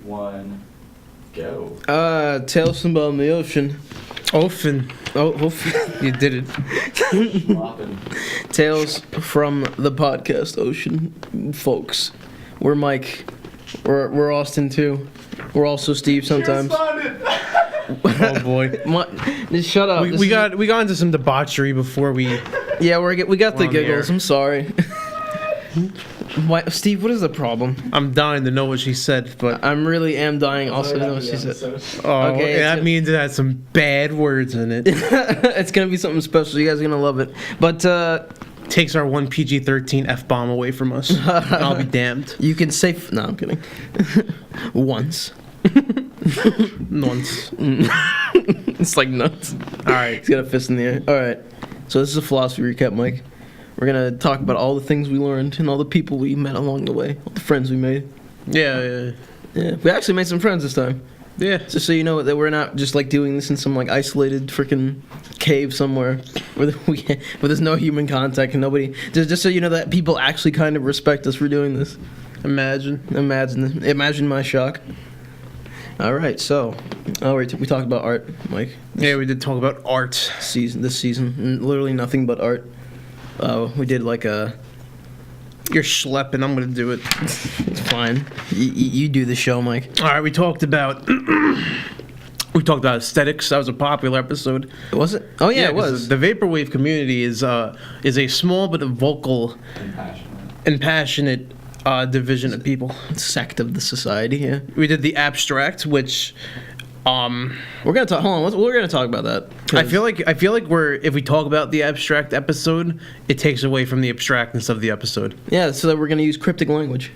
1, go. Tales from the ocean. Ofen. Oh, You did it. Flopping. Tales from the podcast ocean, folks. We're Mike. We're Austin too. We're also Steve sometimes. Oh boy. Just shut up. We got into some debauchery before we. Yeah, we got the on the giggles. air. I'm sorry. Steve, what is the problem? I'm dying to know what she said, but I really am dying. Also, to know what she said. Okay, that means it has some bad words in it. It's gonna be something special. You guys are gonna love it. But Takes our one PG-13 F-bomb away from us. I'll be damned. you can say. No, I'm kidding. Once. Nonce. It's like nuts. All right. He's got a fist in the air. All right. So this is a philosophy recap, Mike. We're gonna talk about all the things we learned and all the people we met along the way, all the friends we made. Yeah. Yeah, we actually made some friends this time. Yeah. Just so you know that we're not just like doing this in some like isolated freaking cave somewhere where there's no human contact and nobody. Just so you know that people actually kind of respect us for doing this. Imagine my shock. All right, so we talked about art, Mike. Yeah, we did talk about art. This season, literally nothing but art. We did like a. You're schlepping. I'm gonna do it. It's fine. You do the show, Mike. All right. We talked about aesthetics. That was a popular episode. Was it? Oh yeah, it 'cause was. The vaporwave community is a small but vocal and passionate division of people. Sect of the society. Yeah. We did the abstract, which We're gonna talk. Hold on. We're gonna talk about that. I feel like if we talk about the abstract episode, it takes away from the abstractness of the episode. Yeah. So that we're gonna use cryptic language.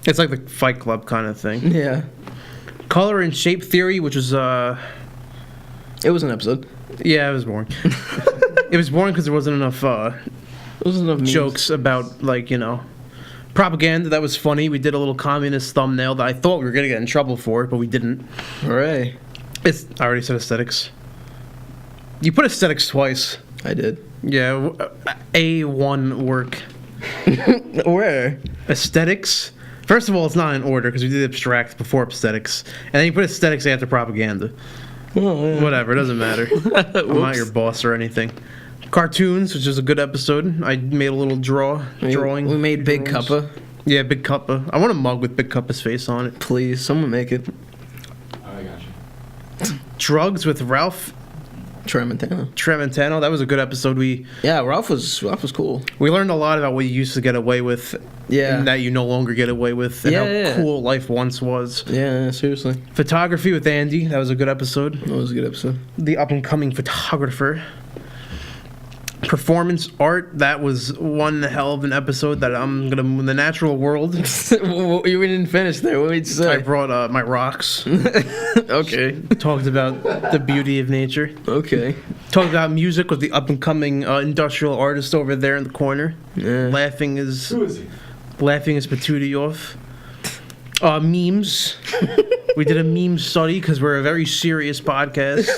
It's like the Fight Club kind of thing. Yeah. Color and shape theory, which was It was an episode. yeah, it was boring. It was boring because there wasn't enough It wasn't enough memes. jokes about propaganda. That was funny. We did a little communist thumbnail that I thought we were gonna get in trouble for, but we didn't. Hooray! I already said aesthetics. You put aesthetics twice. I did. Yeah, A1 work. Where? Aesthetics. First of all, it's not in order because we did abstract before aesthetics, and then you put aesthetics after propaganda. Oh, yeah. Whatever, it doesn't matter. I'm not your boss or anything. Cartoons, which was a good episode. I made a little drawing. We made Big drawings. Cuppa. Yeah, Big Cuppa. I want a mug with Big Cuppa's face on it. Please, someone make it. Oh, I got you. Drugs with Ralph Tramontano. Tramontano. That was a good episode. We Yeah, Ralph was cool. learned a lot about what you used to get away with, Yeah. and that you no longer get away with, and Yeah. how cool life once was. Yeah, seriously. Photography with Andy. That was a good episode. That was a good episode. The up and coming photographer. Performance art. That was one hell of an episode that I'm gonna in the natural world. You didn't finish there. What did you say? I brought my rocks. Okay. Talked about the beauty of nature. Okay. Talked about music with the up and coming industrial artist over there in the corner. Yeah. Laughing his Who is he? patootie off. Memes. We did a meme study because we're a very serious podcast.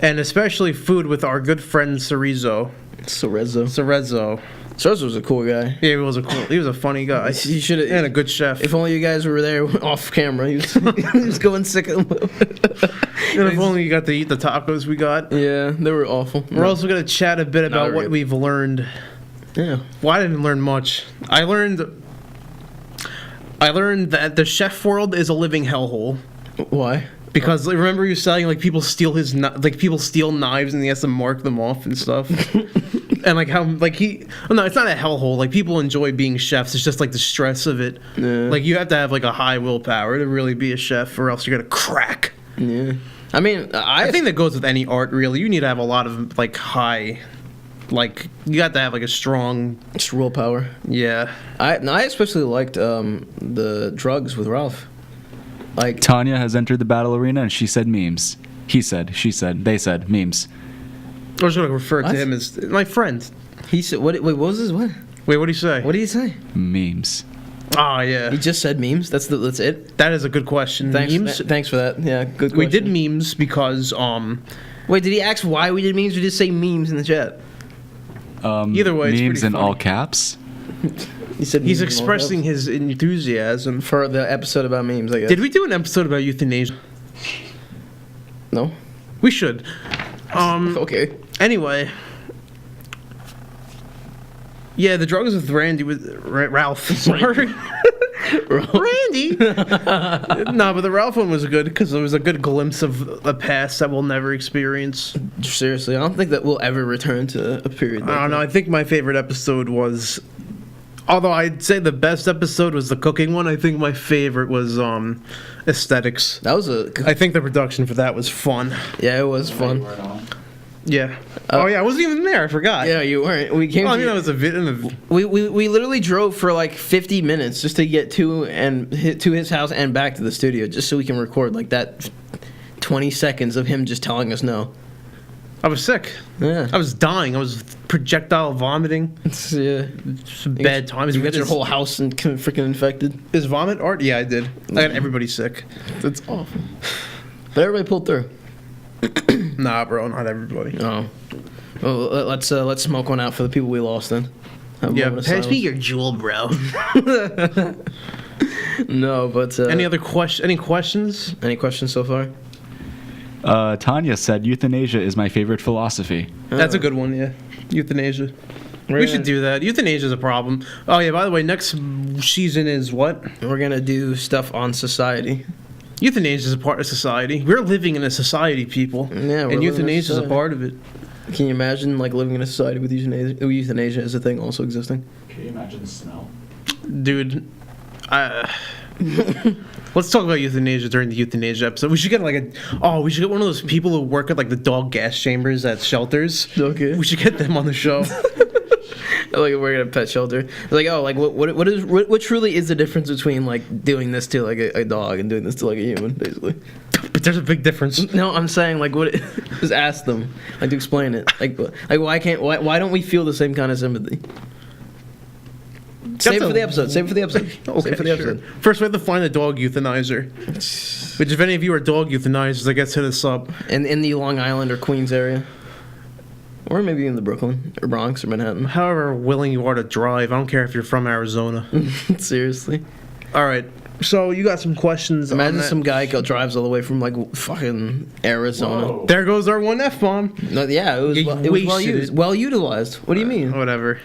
And especially food with our good friend Cerezo. Cerezo was a cool guy. Yeah, he was a funny guy. He should have. And a good chef. If only you guys were there off camera. He was going sick of them. And if only you got to eat the tacos we got. Yeah, they were awful. We're also going to chat a bit about what really. we've learned. Yeah. Well, I didn't learn much. I learned that the chef world is a living hellhole. Why? Because remember you saying people steal people steal knives and he has to mark them off and stuff. And it's not a hellhole. People enjoy being chefs. It's just the stress of it. Yeah. You have to have a high willpower to really be a chef, or else you're gonna crack. Yeah. I mean, I think that goes with any art. Really, you need to have a lot of high. You have to have a strong. Just willpower. Yeah. I especially liked the drugs with Ralph. Tanya has entered the battle arena and she said memes. He said, she said, they said memes. I was gonna refer to What? him as my friend. He said, "What? Wait, what was his what? Wait, what did he say? What did he say? Memes. Oh yeah, He just said memes. That's it. that is a good question. Thanks. Memes. Thanks for that. Yeah, good. We did question. memes because Wait, did he ask why we did memes, or did he say memes in the chat? Either way, it's memes pretty in all funny. caps. He said He's memes expressing his enthusiasm. for the episode about memes. I guess. Did we do an episode about euthanasia? No. We should. Okay. Anyway. Yeah, the drugs with Randy with Ralph. Sorry. Randy. No, but the Ralph one was good because it was a good glimpse of a past that we'll never experience. Seriously, I don't think that we'll ever return to a period. I don't know. I think my favorite episode was, although I'd say the best episode was the cooking one. I think my favorite was aesthetics. That was I think the production for that was fun. yeah, it was You fun. weren't on. Yeah. Oh yeah, I wasn't even there. I forgot. Yeah, you weren't. We came. Oh, I to mean, you- that was a bit. we literally drove for like 50 minutes just to get to his house and back to the studio just so we can record like that 20 seconds of him just telling us no. I was sick. Yeah. I was dying. I was projectile vomiting. Yeah. It's a bad time. You got your whole house and freaking infected. Is vomit art? Yeah, I did. I got everybody sick. That's awful. But everybody pulled through. Nah, bro, not everybody. Oh. Well, let's smoke one out for the people we lost then. Have a Yeah, moment of pass me silence. your jewel, bro. No, but Any questions? any questions so far? Tanya said euthanasia is my favorite philosophy. That's a good one. Yeah, euthanasia. We should do that. Euthanasia is a problem. Oh yeah. By the way, next season is what? We're gonna do stuff on society. Euthanasia is a part of society. We're living in a society, people. Yeah, we're living in and a euthanasia is a society. part of it. Can you imagine like living in a society with euthanasia as a thing also existing? Can you imagine the smell? Dude, let's talk about euthanasia during the euthanasia episode. We should get we should get one of those people who work at like the dog gas chambers at shelters. Okay. We should get them on the show. Like we're at a pet shelter. Like what truly is the difference between like doing this to like a dog and doing this to like a human, basically? But there's a big difference. No, I'm saying like what. Just ask them, like to explain it. Like why don't we feel the same kind of sympathy? Save it for the episode. Save it for the episode. Okay, Save it for the sure. episode. First, we have to find a dog euthanizer. Which, if any of you are dog euthanizers, I guess hit us up. In the Long Island or Queens area, or maybe in the Brooklyn or Bronx or Manhattan. However willing you are to drive, I don't care if you're from Arizona. Seriously. All right, so you got some questions. Imagine on that. some guy drives all the way from like fucking Arizona. Whoa. There goes our one F-bomb. No, yeah, it was You well, it was well wasted used. it. Well utilized. What do you mean? Whatever.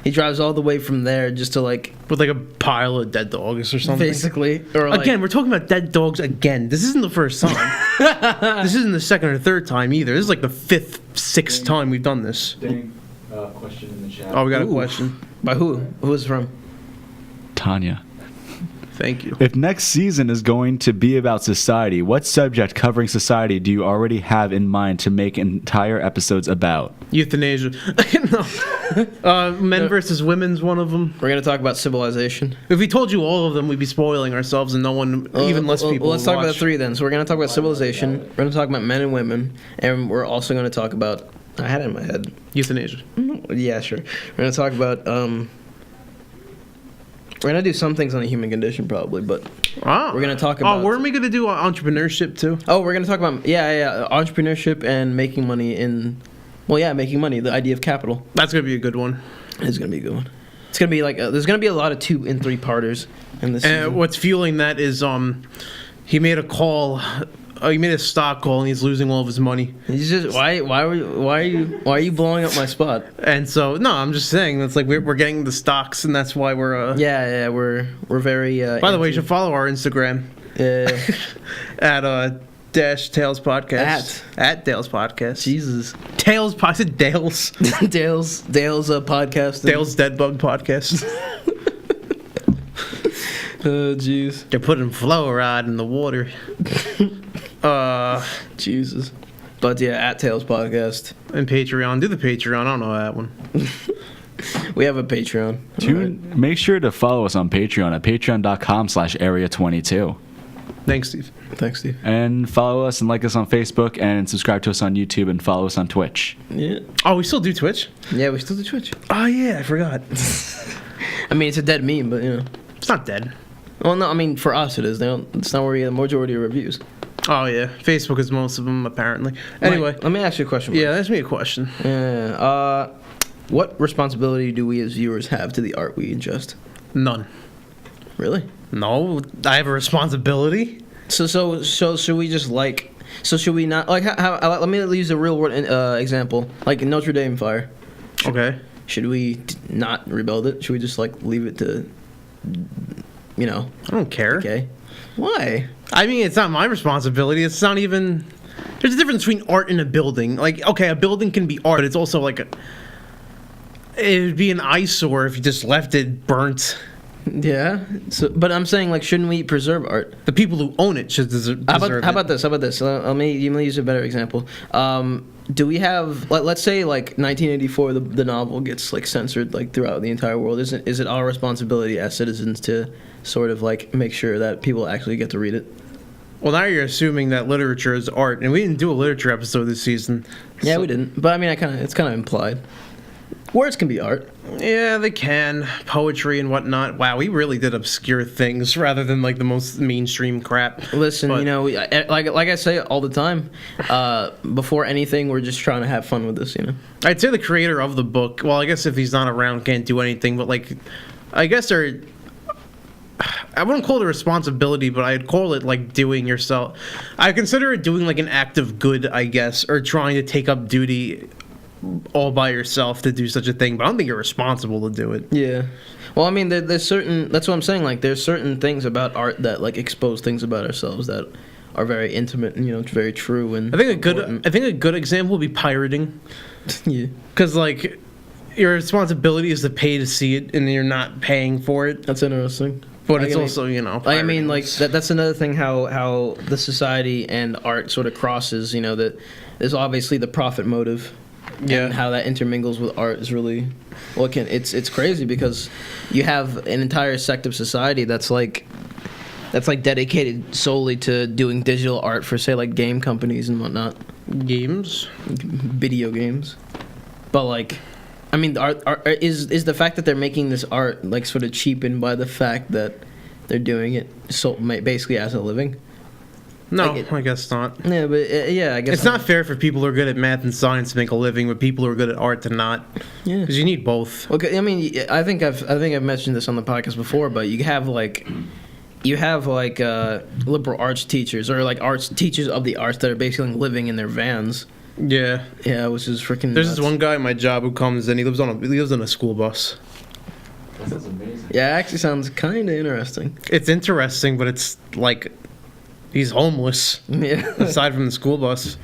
He drives all the way from there just to like With like a pile of dead dogs or something. basically or like, Again, we're talking about dead dogs again. This isn't the first time. This isn't the second or third time either. This is like the fifth, sixth time we've done this. Dang. Question in the chat. Oh, we got a Ooh. question. by who? Who is it from? Tanya. Thank you. If next season is going to be about society, what subject covering society do you already have in mind to make entire episodes about? Euthanasia. No. Men versus women's one of them. We're gonna talk about civilization. If we told you all of them, we'd be spoiling ourselves, and no one, even less people. Let's would talk about watch. three then. So we're gonna talk about civilization. We're gonna talk about men and women, and we're also gonna talk about. I had it in my head. Euthanasia. Yeah, sure. We're gonna talk about. We're gonna do some things on the human condition probably, but Ah. we're gonna talk about. Oh, weren't we gonna do entrepreneurship too? Oh, we're gonna talk about entrepreneurship and making money in. Well, yeah, making money. The idea of capital That's gonna be a good one. is gonna be a good one. It's gonna be like there's gonna be a lot of 2 and 3 parters in this. And season. what's fueling that is he made a call. He made a stock call, and he's losing all of his money. He's just why are you blowing up my spot? And so, no, I'm just saying that's like we're getting the stocks, and that's why we're. Yeah, we're very. By the way, you should follow our Instagram at Dash Tales Podcast. At Dale's Podcast. Jesus, Tales. I said Dale's. Dale's podcast. Dale's Dead Bug Podcast. Oh, jeez, They're putting fluoride in the water. Jesus. But yeah, at Tales podcast. And Patreon. Do the Patreon. I don't know that one. We have a Patreon. Make sure to follow us on Patreon at patreon.com/area22. Thanks, Steve. Thanks, Steve. And follow us and like us on Facebook and subscribe to us on YouTube and follow us on Twitch. Yeah, Oh, we still do Twitch? yeah, we still do Twitch. Oh, yeah. I forgot. I mean, it's a dead meme, but you know. It's not dead. Well, no, I mean for us it is. It's not where we get the majority of reviews. Oh, yeah. Facebook is most of them, apparently. Anyway. Mike, let me ask you a question. Yeah, ask me a question. Yeah. What responsibility do we as viewers have to the art we ingest? None. Really? No, I have a responsibility. So should we just like? So should we not like? Let me use a real world example, like Notre Dame fire. Okay. Should we not rebuild it? Should we just like leave it to, you know? I don't care. Okay. Why? I mean, it's not my responsibility. It's not even. There's a difference between art and a building. Like, okay, a building can be art, but it's also like it would be an eyesore if you just left it burnt. Yeah. So, but I'm saying like, shouldn't we preserve art? The people who own it should deserve How it. about this? Let me use a better example. Do we have let's say like 1984, the novel gets like censored like throughout the entire world. Is it our responsibility as citizens to sort of like make sure that people actually get to read it? Well, now you're assuming that literature is art, and we didn't do a literature episode this season. Yeah, So- we didn't. But I mean, it's kind of implied. Words can be art. Yeah, they can. Poetry and whatnot. Wow, we really did obscure things rather than like the most mainstream crap. Listen, But- you know, like I say all the time, before anything, we're just trying to have fun with this, you know. I'd say the creator of the book, well, I guess if he's not around, can't do anything, but like, I guess I wouldn't call it a responsibility, but I'd call it like doing yourself. I consider it doing like an act of good, I guess, or trying to take up duty all by yourself to do such a thing, but I don't think you're responsible to do it. Yeah. Well, I mean, there's certain. That's what I'm saying. Like, there's certain things about art that like expose things about ourselves that are very intimate and it's very true. And I think important. a good example would be pirating, Yeah. because like your responsibility is to pay to see it, and you're not paying for it. That's interesting. But Like, it's I mean- also Like, I mean, pirating like is- that's another thing how the society and art sort of crosses. You know, that there's obviously the profit motive. Yeah. And how that intermingles with art is really, it's crazy because you have an entire sect of society that's like dedicated solely to doing digital art for say like game companies and whatnot, games. video games. But like, I mean, the art is the fact that they're making this art like sort of cheapened by the fact that they're doing it so basically as a living. No, Like I guess not. Yeah, but yeah, I guess It's not fair for people who are good at math and science to make a living, but people who are good at art to not. Yeah. Because you need both. Okay, I mean, I think I've mentioned this on the podcast before, but you have like liberal arts teachers or like arts teachers of the arts that are basically living in their vans. Yeah. Yeah, which is freaking. There's nuts. this one guy at my job who comes and he lives on a school bus. That sounds amazing. Yeah, it actually sounds kind of interesting. It's interesting, but it's like he's homeless Yeah. aside from the school bus.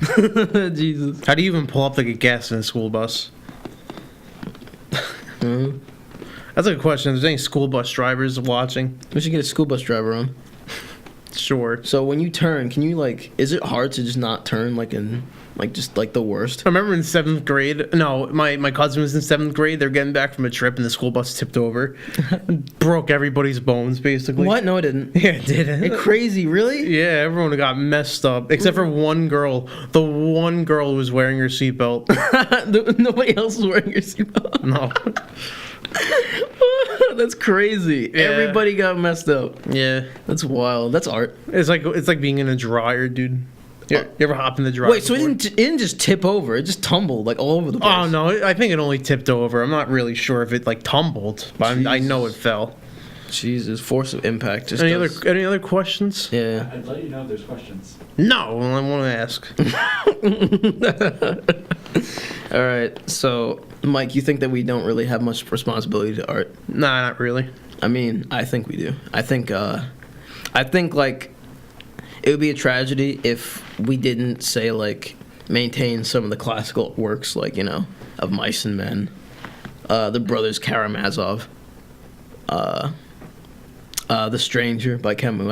Jesus. How do you even pull up to get gas in a school bus? Mhm. That's a good question. If there's any school bus drivers watching, We should get a school bus driver on. sure. So when you turn, can you like? Is it hard to just not turn like in like just like the worst? I remember in 7th grade, no, my cousin was in 7th grade. They're getting back from a trip and the school bus tipped over. Broke everybody's bones, basically. What? No, it didn't. Yeah, it did. It crazy, really? Yeah, everyone got messed up except for one girl. The one girl who was wearing her seatbelt. Nobody else is wearing your seatbelt. No. That's crazy. Yeah. Everybody got messed up. Yeah. That's wild. That's art. It's like being in a dryer, dude. You ever hop in the dryer? Wait, so before? it didn't just tip over. It just tumbled like all over the place. Oh no, I think it only tipped over. I'm not really sure if it like tumbled, but I know it fell. Jesus, force of impact. Just Any does- other questions? Yeah. I'd let you know if there's questions. No, I want to ask. All right. So, Mike, you think that we don't really have much responsibility to art? Nah, not really. I mean, I think we do. I think like it would be a tragedy if we didn't say like maintain some of the classical works like of Mice and Men, the Brothers Karamazov, The Stranger by Camus.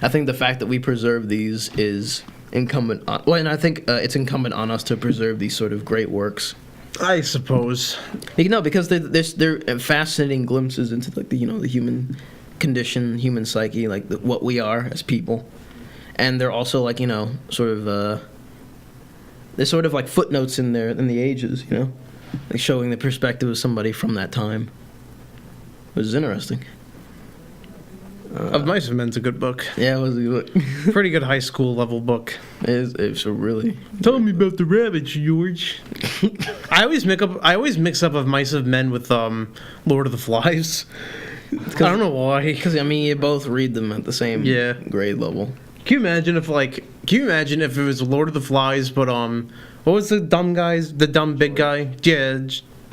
I think the fact that we preserve these is incumbent on. Well, and I think it's incumbent on us to preserve these sort of great works. I suppose. Because they're fascinating glimpses into like the human condition, human psyche, like what we are as people, and they're also like sort of there's sort of like footnotes in there in the ages, like showing the perspective of somebody from that time, which is interesting. Of Mice and Men's a good book. Yeah, it was a good. Pretty good ha high school level book. It's a really. Tell me about the rabbits, George. I always mix up Of Mice of Men with Lord of the Flies. I don't know why. Because I mean, you both read them at the same Yeah. grade level. Can you imagine if it was Lord of the Flies, but what was the dumb big guy? Yeah,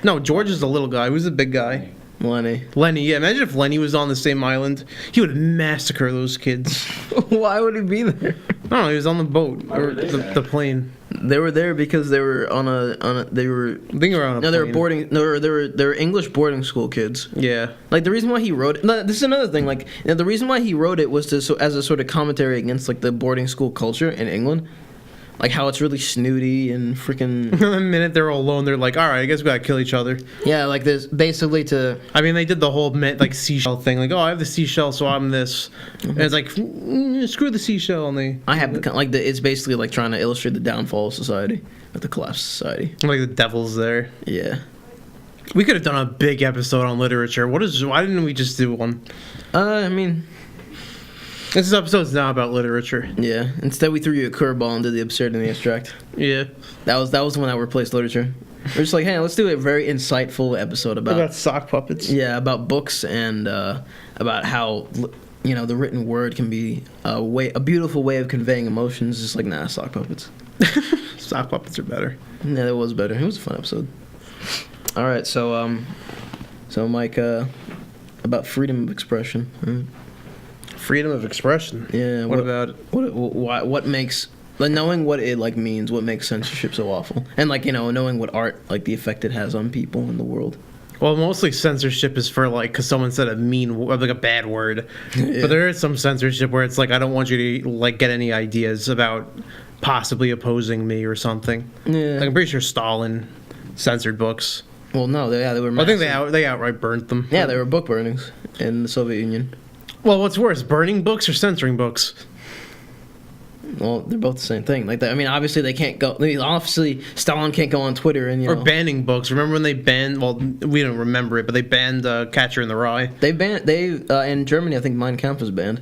no, George is the little guy. Who's the big guy? Lenny. Lenny. Yeah, imagine if Lenny was on the same island. He would massacre those kids. Why would he be there? I don't know. He was on the boat Why or were they there? the plane. They were there because they were on a they were I think they were on a no, they were plane. boarding. No, they were English boarding school kids. Yeah. Like the reason why he wrote it. No, this is another thing. Like the reason why he wrote it was as a sort of commentary against like the boarding school culture in England, like how it's really snooty and freaking. The minute they're all alone, they're like, all right, I guess we gotta kill each other. Yeah, like there's basically to. I mean, they did the whole like seashell thing. Like, oh, I have the seashell, so I'm this. And it's like, screw the seashell. And they I have it's basically like trying to illustrate the downfall of society, like the collapse of society. like the devil's there. Yeah. We could have done a big episode on literature. Why didn't we just do one? I mean, This episode's not about literature. yeah. Instead, we threw you a curveball and did the absurd and the abstract. Yeah. That was the one that replaced literature. We're just like, hey, let's do a very insightful episode about sock puppets. yeah, about books and about how the written word can be a beautiful way of conveying emotions. Just like sock puppets. Sock puppets are better. Yeah, that was better. It was a fun episode. All right, so Mike, about freedom of expression. Right? Freedom of expression. Yeah. What about it? What makes like knowing what it like means? What makes censorship so awful? And like knowing what art like the effect it has on people in the world. Well, mostly censorship is for like because someone said like a bad word. Yeah. But there is some censorship where it's like I don't want you to like get any ideas about possibly opposing me or something. Yeah. Like, I'm pretty sure Stalin censored books. Well, no, they were. I think massive. they outright burnt them. Yeah, they were book burnings in the Soviet Union. Well, what's worse, burning books or censoring books? Well, they're both the same thing. Like, I mean, obviously they can't go. I mean, obviously, Stalin can't go on Twitter and Or banning books. Remember when they banned? Well, we don't remember it, but they banned Catcher in the Rye. In Germany, I think Mein Kampf was banned.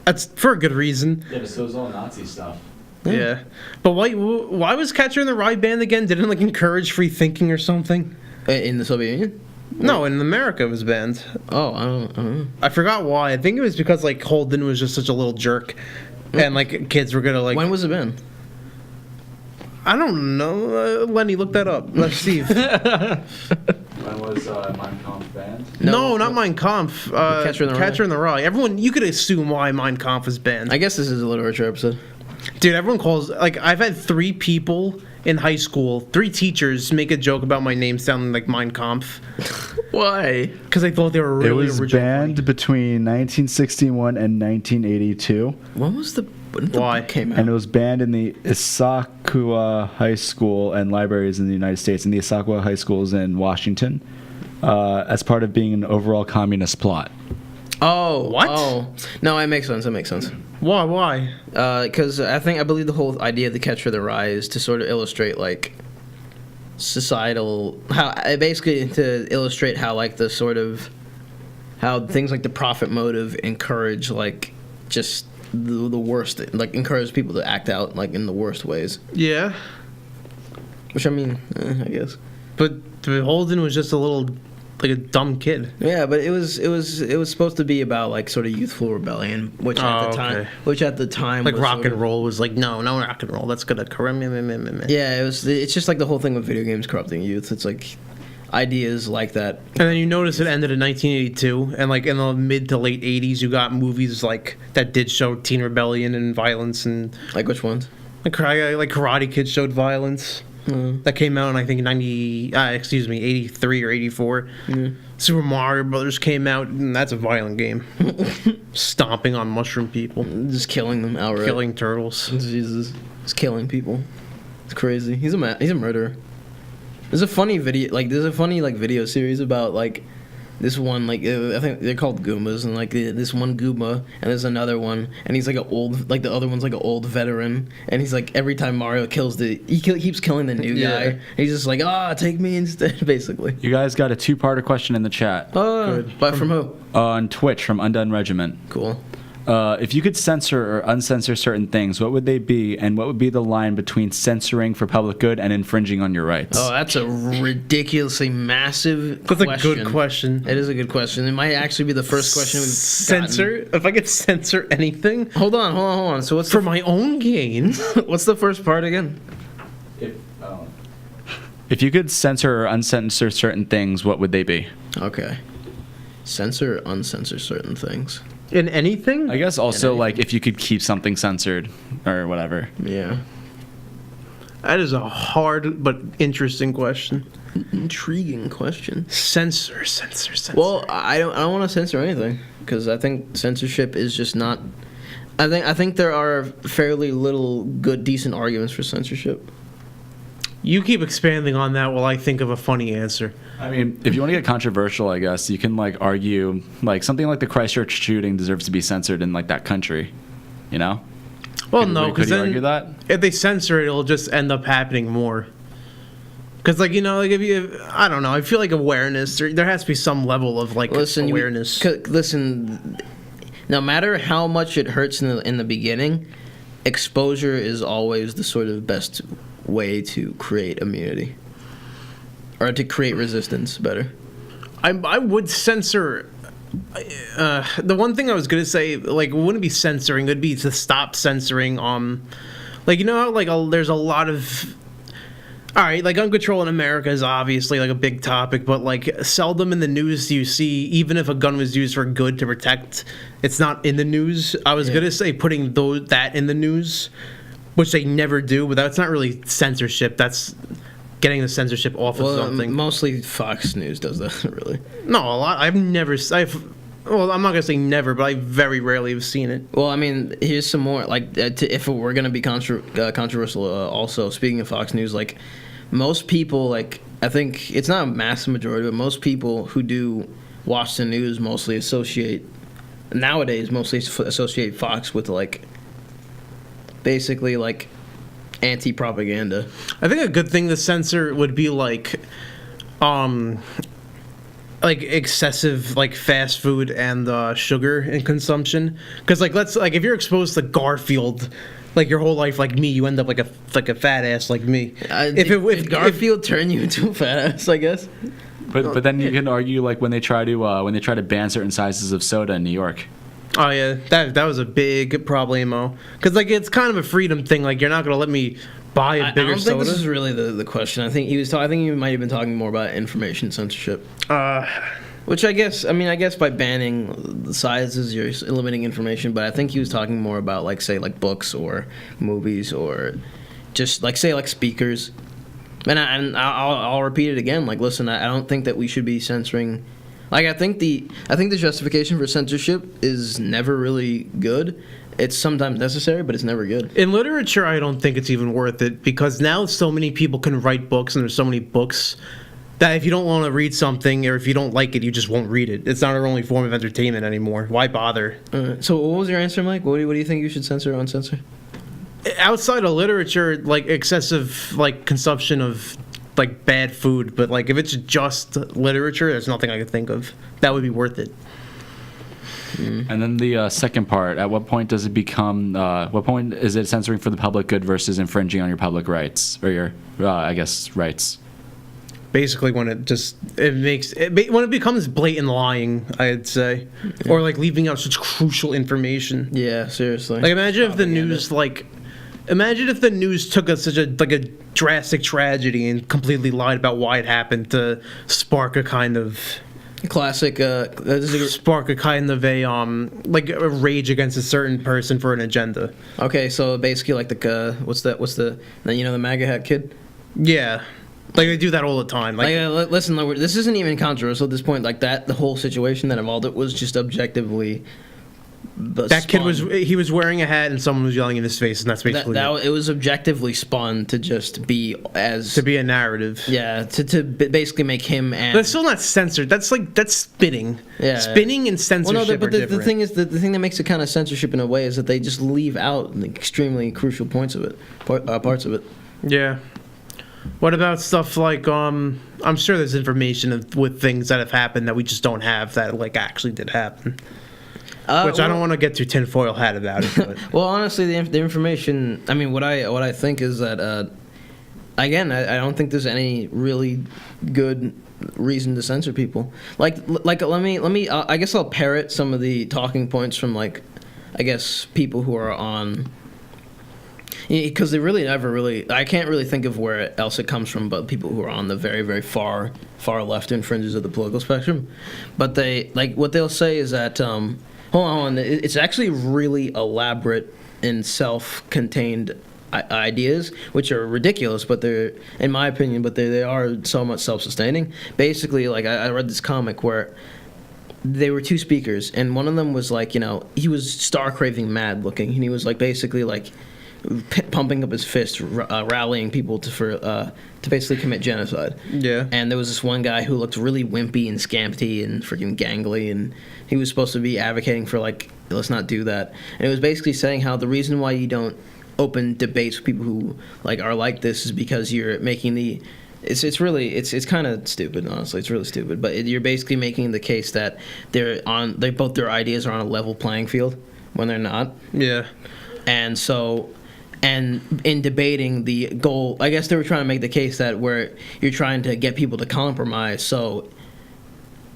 That's for a good reason. Yeah, but so is all Nazi stuff. Yeah. But why was Catcher in the Rye banned again? Didn't it like encourage free thinking or something? In the Soviet Union. No, in America it was banned. Oh, I don't know. I forgot why. I think it was because like Holden was just such a little jerk, and like kids were gonna like. When was it banned? I don't know. Lenny, look that up. Steve. When was Mein Kampf banned? No, not Mein Kampf. Catcher in the Rye. Catcher in the Rye. Everyone, you could assume why Mein Kampf was banned. I guess this is a literature episode. Dude, everyone calls like I've had 3 people in high school, 3 teachers make a joke about my name sounding like Mein Kampf Why? because they thought they were It really was original. banned between 1961 and 1982, When the Why? book came out? and it was banned in the Issaquah High School and libraries in the United States, and the Issaquah High Schools in Washington, as part of being an overall communist plot. Oh, What? Oh, no, it makes sense. It makes sense. Why? Why? Because I believe the whole idea of the Catcher in the Rye is to sort of illustrate like societal basically to illustrate how like the sort of how things like the profit motive encourage like just the worst, like encourage people to act out like in the worst ways. Yeah, Which I mean, I guess. but Holden was just a little like a dumb kid. Yeah, but it was supposed to be about like sort of youthful rebellion, which at the time Like was rock sort and of- roll was like no rock and roll. That's gonna corrupt me. Yeah, it's just like the whole thing with video games corrupting youth. It's like ideas like that. And then you notice it ended in 1982, and like in the mid to late 80s, you got movies like that did show teen rebellion and violence, and Like which ones? like Karate Kid showed violence. That came out in I think 83 or 84. Super Mario Brothers came out, and that's a violent game. Stomping on mushroom people, Just killing them outright. killing turtles. Jesus, just killing people. It's crazy. He's a murderer. There's a funny video series about like this one like I think they're called Goombas, and like this one Goomba and there's another one, and he's like an old, like the other one's like an old veteran, and he's like every time Mario kills keeps killing the new guy. Yeah. He's just like take me instead basically. You guys got a 2-parter question in the chat. But from who? On Twitch from Undone Regiment. Cool. If you could censor or uncensor certain things, what would they be, and what would be the line between censoring for public good and infringing on your rights? Oh, that's a ridiculously massive That's a question. good question. It is a good question. It might actually be the first question we've gotten. Censor? If I could censor anything Hold on. So what's for my own gain, what's the first part again? If you could censor or uncensor certain things, what would they be? Okay. Censor or uncensor certain things. in anything? I guess also anything. like if you could keep something censored or whatever. Yeah. That is a hard but interesting question. Intriguing question. Censor. Well, I don't want to censor anything because I think censorship is just not. I think there are fairly little good, decent arguments for censorship. You keep expanding on that while I think of a funny answer. I mean, if you want to get controversial, I guess you can like argue like something like the Christchurch shooting deserves to be censored in like that country, you know? Well, Could- no, could because you then argue that? if they censor it, it'll just end up happening more. Because, like, you know, like if you, I don't know, I feel like awareness, there has to be some level of like awareness. Listen, no matter how much it hurts in the beginning, exposure is always the sort of best way to create immunity or to create resistance. Better. I would censor. The one thing I was gonna say, like, it wouldn't be censoring. It would be to stop censoring. Like, you know how like there's a lot of. All right, like gun control in America is obviously like a big topic, but like seldom in the news do you see, even if a gun was used for good to protect, it's not in the news. I was gonna say putting that in the news, which they never do, but that's not really censorship. That's getting the censorship off of something. Mostly Fox News does that, really. No, a lot. Well, I'm not gonna say never, but I very rarely have seen it. Well, I mean, here's some more. Like, if we're gonna be controversial, also speaking of Fox News, like most people, like I think it's not a massive majority, but most people who do watch the news mostly associate Fox with like basically like anti-propaganda. I think a good thing to censor would be like excessive like fast food and sugar in consumption. Because like if you're exposed to Garfield, like your whole life, like me, you end up like a fat ass like me. If Garfield turned you into a fat ass, I guess. But then you can argue like when they try to ban certain sizes of soda in New York. Oh yeah, that was a big problemo. Because like it's kind of a freedom thing. Like you're not gonna let me buy a I bigger don't soda. think this is really the question. I think he might have been talking more about information censorship. Which I guess by banning the sizes, you're limiting information. But I think he was talking more about like say like books or movies or just like say like speakers. And I'll repeat it again. Like listen, I don't think that we should be censoring. Like I think the justification for censorship is never really good. It's sometimes necessary, but it's never good. In literature, I don't think it's even worth it because now so many people can write books and there's so many books that if you don't want to read something or if you don't like it, you just won't read it. It's not our only form of entertainment anymore. Why bother? So what was your answer, Mike? What do you think you should censor or uncensor? Outside of literature, like excessive like consumption of like bad food, but like if it's just literature, there's nothing I could think of that would be worth it. And then the second part, at what point does it become, what point is it censoring for the public good versus infringing on your public rights, or your, I guess, rights? Basically when when it becomes blatant lying, I'd say. Or like leaving out such crucial information. Yeah, seriously. Like imagine if the news took such a drastic tragedy and completely lied about why it happened to spark a kind of classic a rage against a certain person for an agenda. Okay, so basically like the what's the MAGA hat kid? Yeah. Like they do that all the time. Listen, this isn't even controversial at this point. Like that, the whole situation that involved it was just objectively. That kid was wearing a hat and someone was yelling in his face, and that's basically it was objectively spun to just be a narrative. Yeah, to basically make him. But it's still not censored. That's spinning. Yeah, spinning and censorship. But the thing is, the thing that makes it kind of censorship in a way is that they just leave out the extremely crucial parts of it. Yeah. What about stuff like I'm sure there's information with things that have happened that we just don't have that like actually did happen. Which I don't want to get too tinfoil hat about it. But. Well, honestly, the information. I mean, what I think is that again, I don't think there's any really good reason to censor people. Like let me. I guess I'll parrot some of the talking points from I guess people who are on. Because they really never really. I can't really think of where else it comes from, but people who are on the very, very far left fringes of the political spectrum. But they what they'll say is that. Hold on, it's actually really elaborate and self-contained ideas, which are ridiculous, but they're, in my opinion, but they are somewhat self-sustaining. Basically, I read this comic where they were two speakers, and one of them was he was star-craving mad looking, and he was basically pumping up his fist, rallying people to basically commit genocide. Yeah. And there was this one guy who looked really wimpy and scampty and freaking gangly, and he was supposed to be advocating for let's not do that. And it was basically saying how the reason why you don't open debates with people who are like this is because you're making the. It's really kind of stupid, honestly. It's really stupid, but you're basically making the case that both their ideas are on a level playing field when they're not. Yeah. And so. And in debating the goal, I guess they were trying to make the case that where you're trying to get people to compromise. So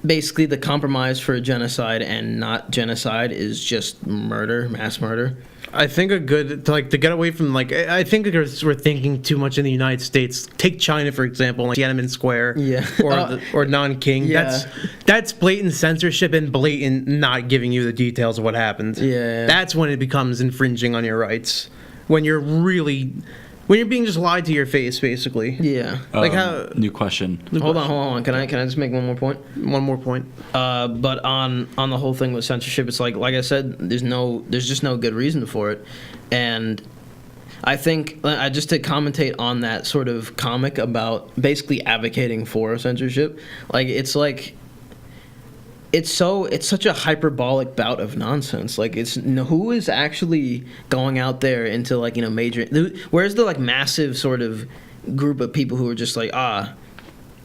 basically the compromise for genocide and not genocide is just murder, mass murder. I think a good to get away from I think we're thinking too much in the United States. Take China for example, Tiananmen Square, Yeah. or Nanking. Yeah. That's blatant censorship and blatant not giving you the details of what happened. Yeah. That's when it becomes infringing on your rights. When you're being just lied to your face, basically. Yeah. New question. Hold on. Can I just make one more point? One more point. But on the whole thing with censorship, it's like I said, there's just no good reason for it, and I think just to commentate on that sort of comic about basically advocating for censorship, it's such a hyperbolic bout of nonsense. Who is actually going out there into major? Where's the massive sort of group of people who are just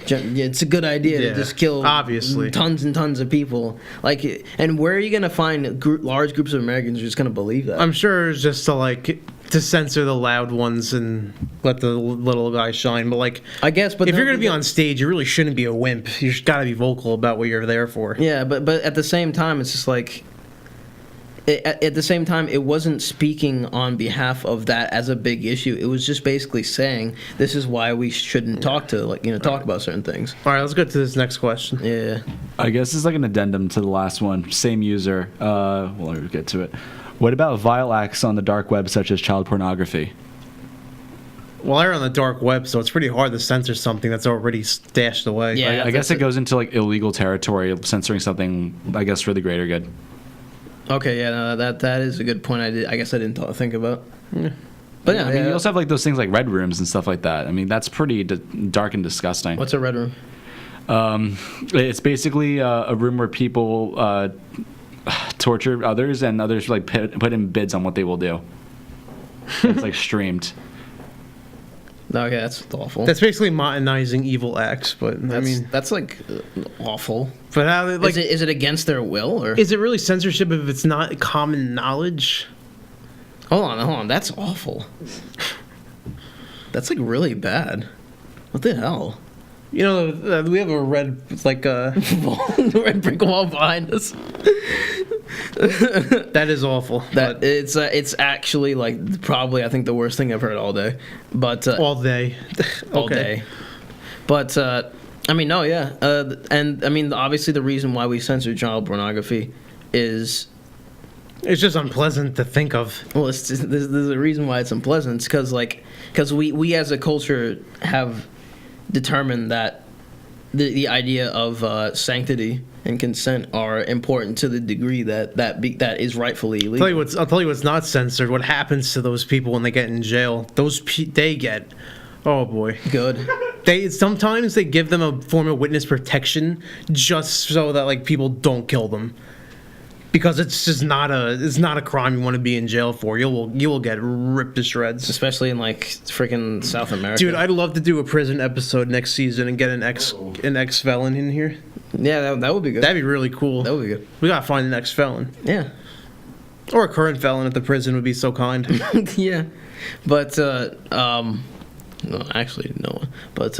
it's a good idea to just kill obviously tons and tons of people. And where are you gonna find large groups of Americans who are just gonna believe that? I'm sure it's just to censor the loud ones and let the little guy shine. But I guess, but if you're gonna be on stage, you really shouldn't be a wimp. You just gotta be vocal about what you're there for. Yeah, but at the same time, it's just at the same time, it wasn't speaking on behalf of that as a big issue. It was just basically saying this is why we shouldn't talk about certain things. All right, let's go to this next question. Yeah. I guess it's an addendum to the last one. Same user. We'll get to it. What about vile acts on the dark web, such as child pornography? Well, they're on the dark web, so it's pretty hard to censor something that's already stashed away. Yeah. I guess it goes into illegal territory, censoring something, I guess, for the greater good. Okay, yeah, no, that is a good point. I guess I didn't think about. Yeah. But yeah, I mean, you also have those things like red rooms and stuff like that. I mean, that's pretty dark and disgusting. What's a red room? It's basically a room where people torture others, and others put in bids on what they will do. It's streamed. Okay, that's awful. That's basically modernizing evil acts, but that's awful. But how is it against their will, or is it really censorship if it's not common knowledge? Hold on, that's awful. That's really bad. What the hell? We have a red red brick wall behind us. That is awful. It's actually probably I think the worst thing I've heard all day. But all day, all day. But and obviously the reason why we censor child pornography is it's just unpleasant to think of. Well, there's a reason why it's unpleasant. It's because we as a culture have determined that the idea of sanctity and consent are important to the degree that is rightfully illegal. I'll tell you what's not censored. What happens to those people when they get in jail? They get, oh boy, good. Sometimes they give them a form of witness protection just so that people don't kill them. Because it's not a crime you want to be in jail for. You will get ripped to shreds. Especially in freaking South America. Dude, I'd love to do a prison episode next season and get an ex felon in here. Yeah, that would be good. That'd be really cool. That would be good. We gotta find the next felon. Yeah. Or a current felon at the prison would be so kind. Yeah. But no, actually no. But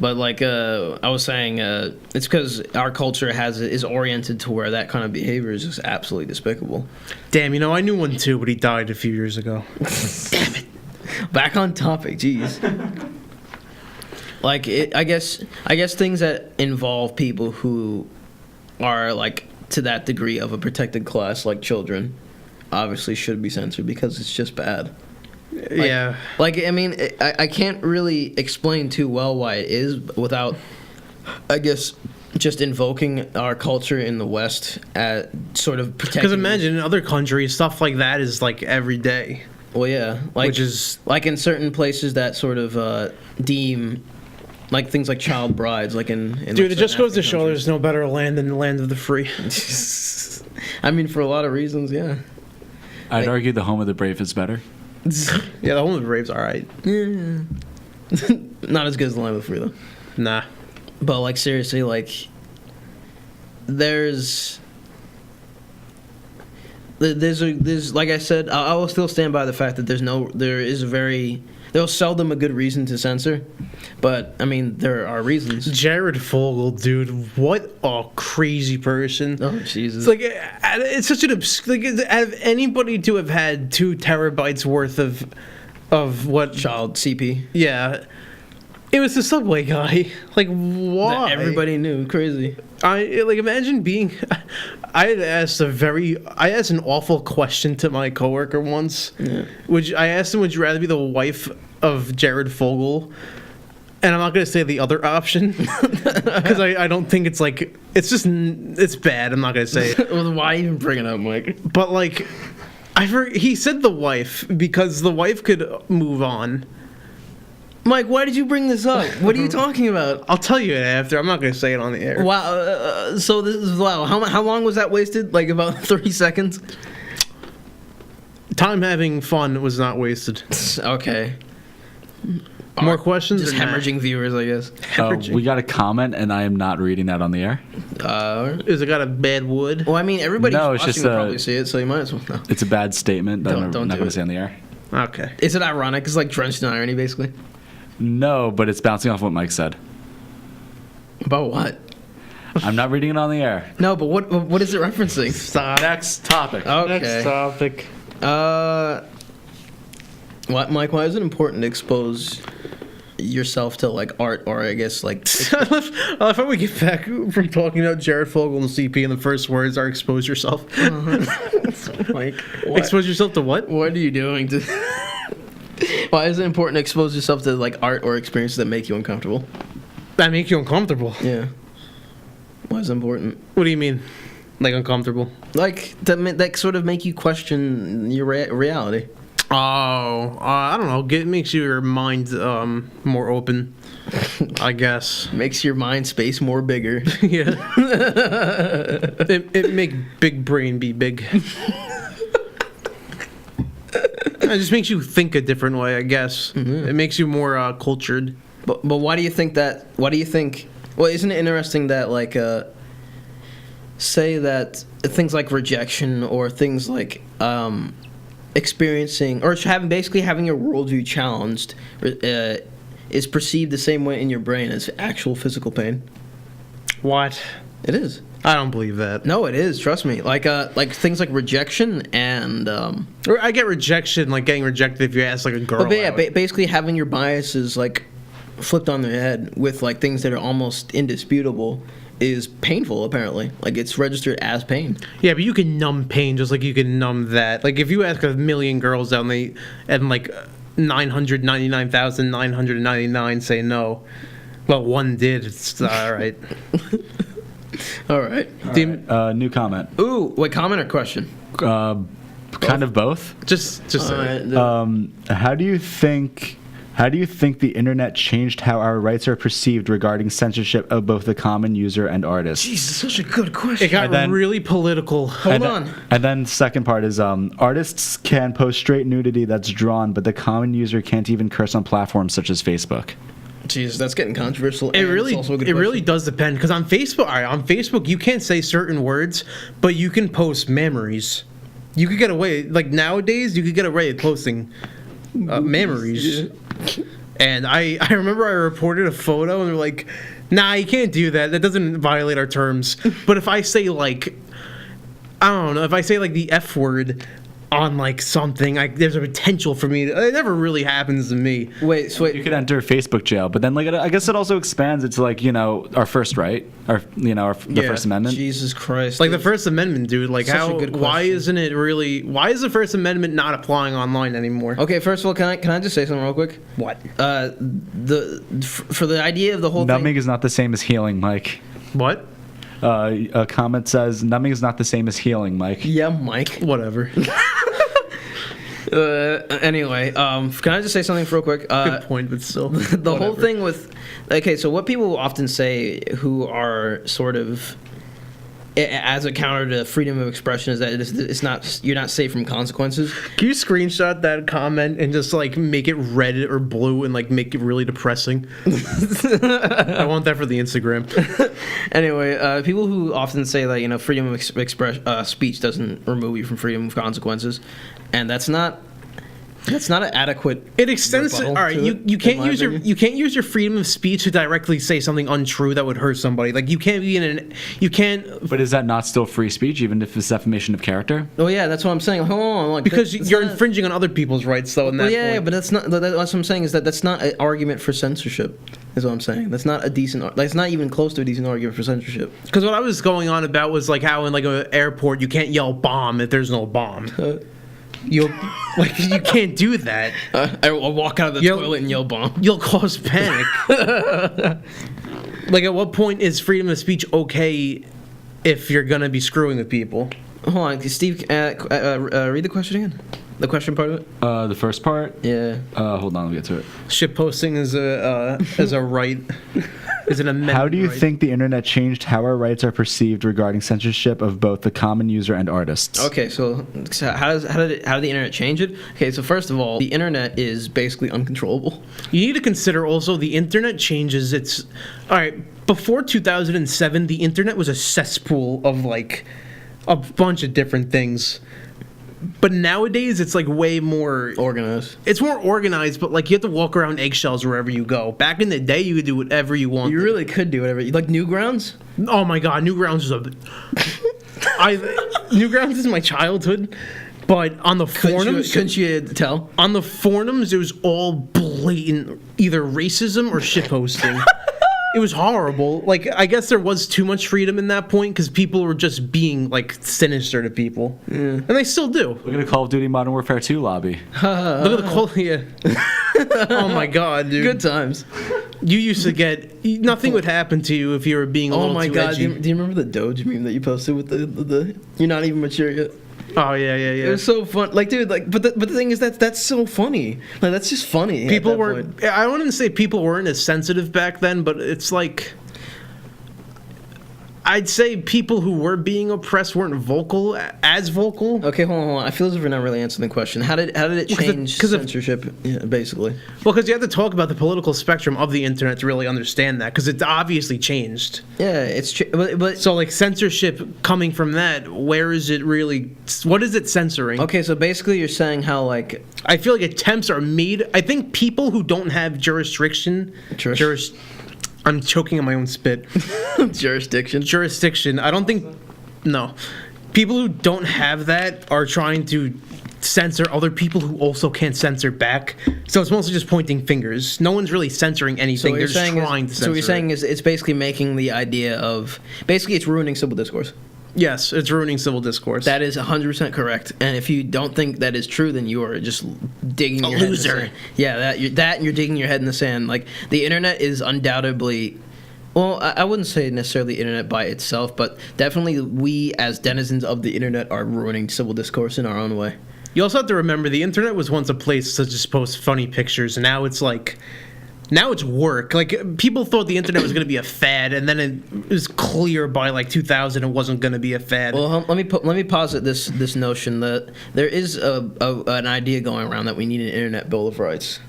like I was saying, it's because our culture is oriented to where that kind of behavior is just absolutely despicable. Damn, I knew one too, but he died a few years ago. Back on topic, jeez. Like I guess things that involve people who are like to that degree of a protected class, like children, obviously should be censored because it's just bad. Yeah. Like, I mean, I can't really explain too well why it is without, I guess, just invoking our culture in the West at sort of protecting. Because imagine in other countries, stuff like that is like every day. Well, yeah, like Which is- like in certain places that sort of deem like things like child brides, like in Dude, like, it just certain goes to show African there's no better land than the land of the free. countries. I mean, for a lot of reasons, yeah. I'd argue the home of the brave is better. Yeah, the home of the brave's alright. Not as good as the Land of the Free, though. Nah. But like seriously, like there's like I said, I will still stand by the fact that there's seldom a good reason to censor, but I mean there are reasons. Jared Fogle, dude, what a crazy person. Oh Jesus! It's like it's such an like out of anybody to have had 2 terabytes worth of what? Child CP. Yeah, it was the Subway guy. Like why? That everybody knew. Crazy. I like imagine being. I asked an awful question to my coworker once. Yeah. I asked him, would you rather be the wife of Jared Fogle? And I'm not gonna say the other option because I don't think it's like it's bad. I'm not gonna say it. Well, why even bring it up, Mike? But like, he said the wife because the wife could move on. Mike, why did you bring this up? What are you talking about? I'll tell you it after. I'm not gonna say it on the air. Wow. So this is wow. How long was that wasted? Like about 30 seconds. Time having fun was not wasted. Okay. More questions? Just or nah? hemorrhaging viewers, I guess. Hemorrhaging. We got a comment, and I am not reading that on the air. Is it got a bad wood? Well, I mean, everybody No, it's watching just will probably see it, so you might as well know. It's a bad statement that Don't I'm not do going it. to say on the air. Okay. Is it ironic? It's like drenched in irony, basically. No, but it's bouncing off what Mike said. About what? I'm not reading it on the air. No, but what is it referencing? Stop. Next topic. Okay. Next topic. What, Mike? Why is it important to expose yourself to like art, or I guess like I love how we get back from talking about Jared Fogle and CP, and the first words are expose yourself. like what? Expose yourself to what? What are you doing to? Why is it important to expose yourself to like art or experiences that make you uncomfortable? That make you uncomfortable. Yeah. Why is it important? What do you mean? Like uncomfortable? Like that sort of make you question your reality. Oh, I don't know. It makes your mind more open, I guess. Makes your mind space more bigger. Yeah. it make big brain be big. It just makes you think a different way, I guess. Mm-hmm. It makes you more cultured. But why do you think that? Why do you think? Well, isn't it interesting that like say that things like rejection or things like experiencing or having your worldview challenged is perceived the same way in your brain as actual physical pain? What? It is. I don't believe that. No, it is. Trust me. Like things like rejection and. Or I get rejection, like getting rejected if you ask like a girl. But yeah, out. basically having your biases like flipped on their head with like things that are almost indisputable is painful. Apparently, like it's registered as pain. Yeah, but you can numb pain just like you can numb that. Like if you ask 1,000,000 girls out and like 999,999 say no, well, one did. It's all right. All right. New comment. Ooh, wait, comment or question? Kind of both. Just All right. How do you think the internet changed how our rights are perceived regarding censorship of both the common user and artist? Jesus, such a good question. it got And then- really political. Hold on. And then second part is artists can post straight nudity that's drawn, but the common user can't even curse on platforms such as Facebook. Jeez, that's getting controversial. It and it's really, also a good it really question. does depend. Because on Facebook, all right, on Facebook, you can't say certain words, but you can post memories. You could get away, like nowadays, you could get away with posting memories. And I remember I reported a photo, and they're like, "Nah, you can't do that. That doesn't violate our terms." But if I say like, I don't know, if I say like the F word on like something, there's a potential for me. It never really happens to me. Wait, so wait. You could enter Facebook jail, but then like I guess it also expands it to like our first right, the Yeah. First Amendment. Jesus Christ. Like the dude. First Amendment, dude. Like Such a how? good Why question. isn't it really? Why is the First Amendment not applying online anymore? Okay, first of all, can I just say something real quick? What? For the idea of the whole Numbing thing. is not the same as healing, Mike. What? A comment says numbing is not the same as healing, Mike. Yeah, Mike. Whatever. Anyway, can I just say something real quick? Good point, but still. The whole whatever. thing with, okay, so what people often say who are sort of as a counter to freedom of expression is that it's not, you're not safe from consequences. Can you screenshot that comment and just like make it red or blue and like make it really depressing? I want that for the Instagram. Anyway, people who often say that freedom of speech doesn't remove you from freedom of consequences, and that's not an adequate. It extends. rebuttal All right, to you it, can't in my use your opinion. you can't use your freedom of speech to directly say something untrue that would hurt somebody. Like you can't be in an you can't But is that not still free speech, even if it's defamation of character? Oh yeah, that's what I'm saying. Hold on, like, because that's you're not- infringing on other people's rights though. In that Well, yeah, point. but that's not. That's what I'm saying is that's not an argument for censorship. Is what I'm saying. That's not a decent. That's not even close to a decent argument for censorship. Because what I was going on about was like how in like an airport you can't yell bomb if there's no bomb. You'll like you can't do that. I'll walk out of the Yo- toilet and yell bomb. You'll cause panic. Like at what point is freedom of speech okay if you're gonna be screwing with people? Hold on, Steve. Read the question again. The question part of it. The first part. Yeah. Hold on, let me get to it. Shit posting is a right. Is an amendment. How do you right. think the internet changed how our rights are perceived regarding censorship of both the common user and artists? Okay, so how did the internet change it? Okay, so first of all, the internet is basically uncontrollable. You need to consider also the internet changes its. All right, before 2007, the internet was a cesspool of like a bunch of different things. But nowadays, it's like way more. Organized. It's more organized, but like you have to walk around eggshells wherever you go. Back in the day, you could do whatever you want. You really could do whatever. Like Newgrounds. Oh my God, Newgrounds is a. Newgrounds is my childhood, but on the forums, Couldn't you tell? on the forums, it was all blatant either racism or shitposting. It was horrible. Like, I guess there was too much freedom in that point because people were just being like sinister to people, and they still do. Look at the Call of Duty Modern Warfare 2 lobby. Look at the quality. Yeah. Oh my God, dude! Good times. You used to get nothing would happen to you if you were being a Oh little my too god, edgy. do you remember the Doge meme that you posted with the you're not even mature yet? Oh yeah, yeah, It yeah. was so fun. Like, dude, like, but the thing is that's so funny. Like, that's just funny. at People that weren't. point. I wouldn't say people weren't as sensitive back then, but it's like. I'd say people who were being oppressed weren't as vocal. Okay, hold on. I feel as if we're not really answering the question. How did it 'cause it- change 'cause of- censorship? Yeah, basically. Well, because you have to talk about the political spectrum of the internet to really understand that, because it's obviously changed. Yeah, it's but So, like censorship coming from that, where is it really? What is it censoring? okay. So basically, you're saying how like I feel like attempts are made. I think people who don't have jurisdiction, I'm choking on my own spit. jurisdiction. Jurisdiction. I don't think. No, people who don't have that are trying to censor other people who also can't censor back. So it's mostly just pointing fingers. No one's really censoring So anything. what They're you're just saying trying to is, censor. so what you're saying it. is it's basically making the idea of basically it's ruining civil discourse. Yes, it's ruining civil discourse. That is 100% correct. And if you don't think that is true, then you are just digging your head in the loser. sand. Yeah, and you're digging your head in the sand. Like, the internet is undoubtedly. Well, I wouldn't say necessarily the internet by itself, but definitely we as denizens of the internet are ruining civil discourse in our own way. You also have to remember the internet was once a place to just post funny pictures, and now it's like. Now it's work. Like, people thought the internet was going to be a fad, and then it was clear by like 2000 it wasn't going to be a fad. Well, let me posit this notion that there is an idea going around that we need an internet bill of rights.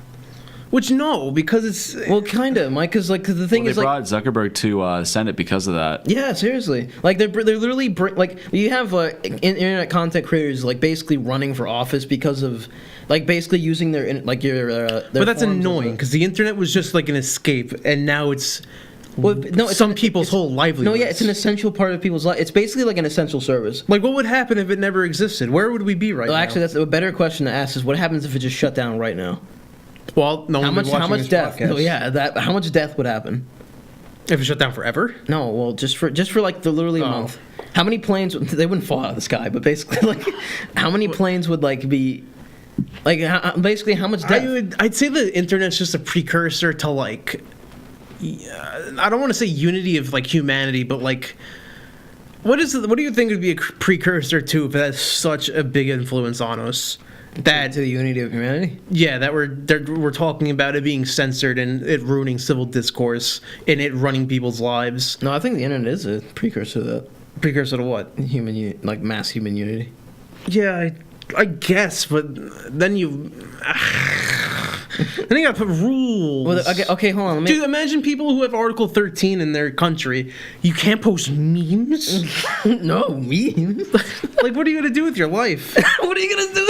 Which no, because it's Well, kind of, Mike, because like the thing Well, is they like. brought Zuckerberg to Senate because of that. Yeah, seriously. Like they're literally like you have internet content creators like basically running for office because of like basically using their like their. but that's forms as annoying because the internet was just like an escape, and now it's well, no, it's some people's whole livelihood. No, yeah, it's an essential part of people's life. It's basically like an essential service. Like, what would happen if it never existed? Where would we be right Well, now? actually, that's a better question to ask: is what happens if it just shut down right now? Well, no one would be watching How much this death? podcast. No, yeah, that how much death would happen? If it shut down forever? No, well, just for like the literally a Oh. month. How many planes? They wouldn't fall out of the sky, but basically, like, how many planes would like be, like, basically how much death? I'd say the internet's just a precursor to like, I don't want to say unity of like humanity, but like, what do you think would be a precursor to if it has such a big influence on us? That to the unity of humanity. yeah, that we're talking about it being censored and it ruining civil discourse and it running people's lives. No, I think the internet is a precursor to that. Precursor to what? Like mass human unity. Yeah, I guess, but then you then you gotta put rules. Well, okay, hold on. Let me. Dude, imagine people who have Article 13 in their country. You can't post memes. No, memes. Like, what are you gonna do with your life? What are you gonna do?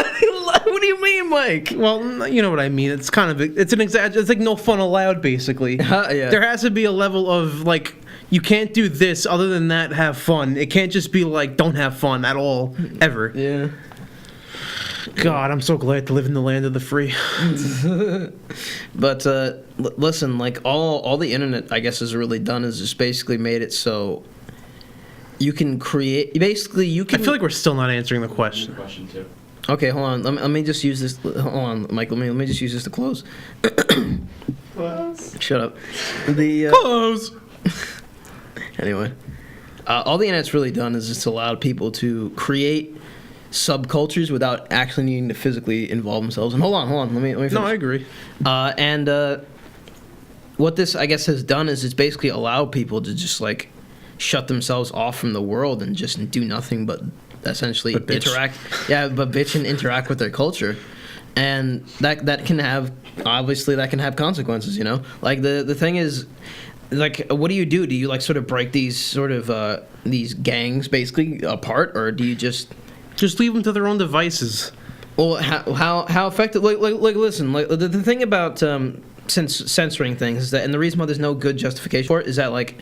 What do you mean, Mike? Well, you know what I mean. It's kind of it's an it's like no fun allowed, basically. Yeah. There has to be a level of like you can't do this. Other than that, have fun. It can't just be like don't have fun at all ever. Yeah. God, I'm so glad to live in the land of the free. But listen, like all the internet, I guess, has really done is just basically made it so you can create. Basically, you I can. feel like we're still not answering the question. Question two. Okay, hold on. Let me just use this. Hold on, Mike. Let me just use this to close. Shut up. The Close. anyway, all the internet's really done is just allowed people to create subcultures without actually needing to physically involve themselves. And hold on. Let me finish. No, I agree. What this, I guess, has done is it's basically allowed people to just like shut themselves off from the world and just do nothing but essentially But bitch. interact. Yeah, but bitch and interact with their culture, and that can have obviously that can have consequences. You know, like the thing is. Like, what do? Do you like sort of break these sort of these gangs basically apart, or do you just Leave them to their own devices. well how effective? Like listen, like the thing about censoring things is that, and the reason why there's no good justification for it is that like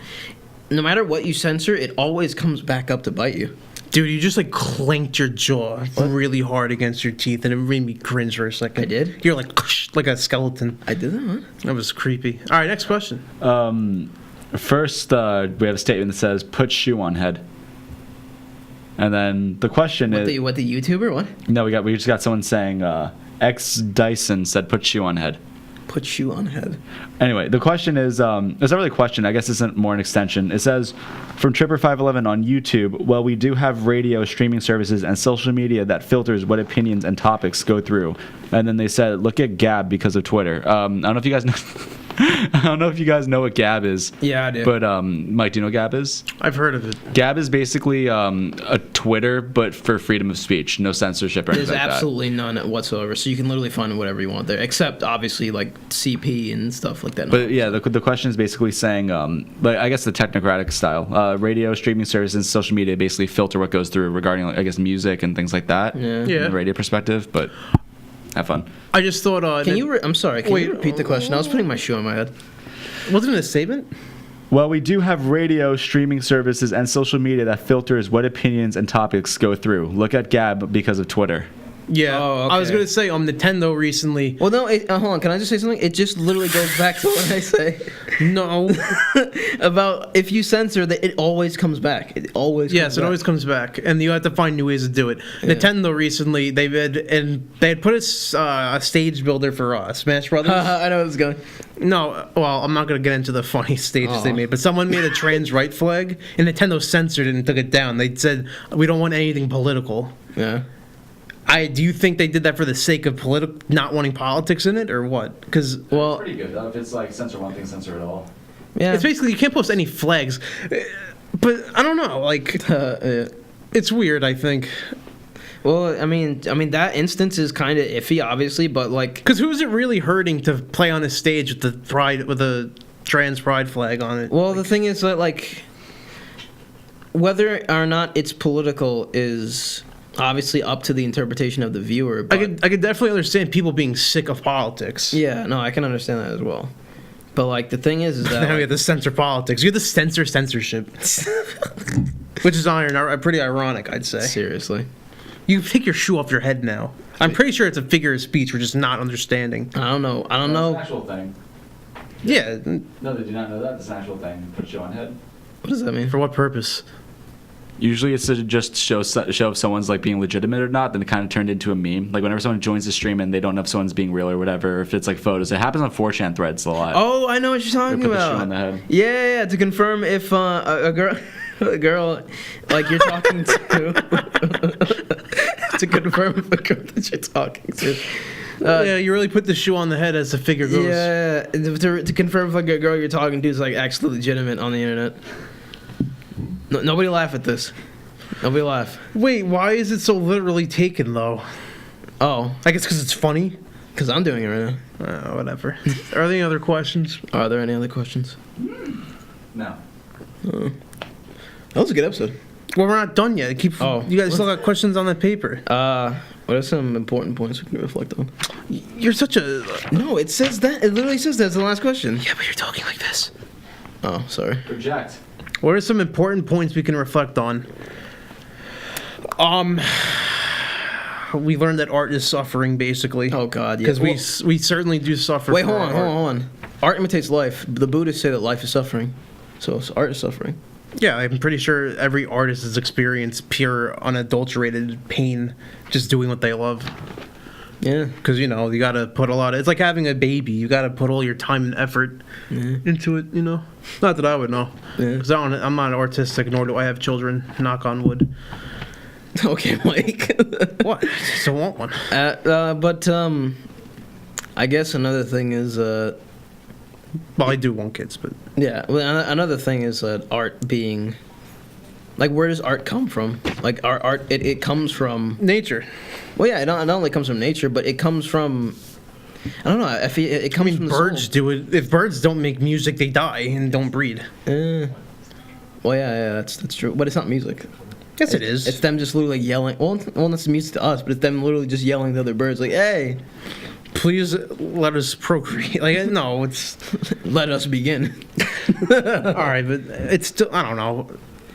no matter what you censor, it always comes back up to bite you. Dude, you just like clanked your jaw really hard against your teeth, and it made me cringe for a second. I did? You're like a skeleton. I did that. Huh? That was creepy. All right, next question. First, we have a statement that says, "Put shoe on head." And then the question is, What the YouTuber? What? no, we just got someone saying, X Dyson said, "Put shoe on head." Put shoe on head. Anyway, the question is, it's not really a question. I guess it's more an extension. It says, from Tripper511 on YouTube, well, we do have radio, streaming services, and social media that filters what opinions and topics go through. And then they said, look at Gab because of Twitter. I don't know if you guys know. I don't know if you guys know what Gab is. Yeah, I do. But Mike, do you know what Gab is? I've heard of it. Gab is basically a Twitter, but for freedom of speech, no censorship or anything There's like that. absolutely none whatsoever. So you can literally find whatever you want there, except obviously like CP and stuff like that. But yeah, the question is basically saying, but I guess the technocratic style, radio, streaming services, social media basically filter what goes through regarding, I guess, music and things like that. Yeah. Yeah. From the radio perspective, but have fun. I just thought. Can you? I'm sorry. Can Wait. you repeat the question? I was putting my shoe on my head. Wasn't it a statement? Well, we do have radio, streaming services, and social media that filters what opinions and topics go through. Look at Gab because of Twitter. Yeah. Oh, I was okay. gonna say on Nintendo recently. Well, no. Hold on. Can I just say something? It just literally goes back to what I say No. about if you censor that, it always comes back. It always. Yes, comes it back. always comes back, and you have to find new ways to do it. Nintendo recently they had put a stage builder for Smash Brothers. I know it's going. No, well, I'm not gonna get into the funny stages they Aw. made, but someone made a trans right flag, and Nintendo censored it and took it down. They said we don't want anything political. Yeah. Do you think they did that for the sake of not wanting politics in it, or what? Because Well, Pretty good though. If it's like censor one thing, censor it all. yeah. it's basically you can't post any flags. But I don't know, like yeah. it's weird. I think. Well, I mean that instance is kind of iffy, obviously, but like, Because who's it really hurting to play on a stage with a trans pride flag on it? well, the thing is that like, whether or not it's political is obviously up to the interpretation of the viewer. But I could definitely understand people being sick of politics. yeah, no, I can understand that as well. But like, the thing is that Now we like, have to censor politics. You have to censor censorship, which is pretty ironic, I'd say. seriously, You can take your shoe off your head now. I'm pretty sure it's a figure of speech. We're just not understanding. I don't know. That's an actual thing. Yeah, No, they do not know that. That's an actual thing. Put you on head. What does that mean? for what purpose? Usually it's to just show if someone's like being legitimate or not. Then it kind of turned into a meme. Like whenever someone joins the stream and they don't know if someone's being real or whatever, or if it's like photos. It happens on 4chan threads a lot. Oh, I know what you're talking They put the shoe about. on the head. Yeah, to confirm if a girl, a girl, like you're talking to, to confirm if a girl that you're talking to. Yeah, you really put the shoe on the head as the figure goes. Yeah, to confirm if like a girl you're talking to is like actually legitimate on the internet. No, nobody laugh at this. Nobody laugh. Wait, why is it so literally taken though? Oh, I guess because it's funny. because I'm doing it right now. Whatever. Are there any other questions? Are there any other questions? No. That was a good episode. Well, we're not done yet. Oh. You guys still got questions on that paper. What are some important points we can reflect on? You're such a. No, it says that. It literally says that's the last question. Yeah, but you're talking like this. Oh, sorry. Project. What are some important points we can reflect on? We learned that art is suffering, basically. Oh God, yeah. Because Well, we certainly do suffer. wait, for hold our on, art. hold on. Art imitates life. The Buddhists say that life is suffering, so art is suffering. Yeah, I'm pretty sure every artist has experienced pure, unadulterated pain just doing what they love. Yeah. Because, you gotta put a lot of. It's like having a baby. You gotta put all your time and effort into it, Not that I would know. Yeah. Because I'm not artistic, nor do I have children, knock on wood. Okay, Mike. What? I just don't want one. But I guess another thing is Well, I do want kids, but. yeah. Well, another thing is art being like, where does art come from? Like our art, it comes from. Nature. Well, yeah, it not only comes from nature, but it comes from. I don't know. I feel it comes from the Birds soul. do it. If birds don't make music, they die and don't breed. Well, yeah, that's true. But it's not music. Yes, it is. It's them just literally yelling. Well, that's music to us, but it's them literally just yelling to other birds, like, "Hey, Please let us procreate. Like, no, it's. let us begin." All right, but it's still. I don't know.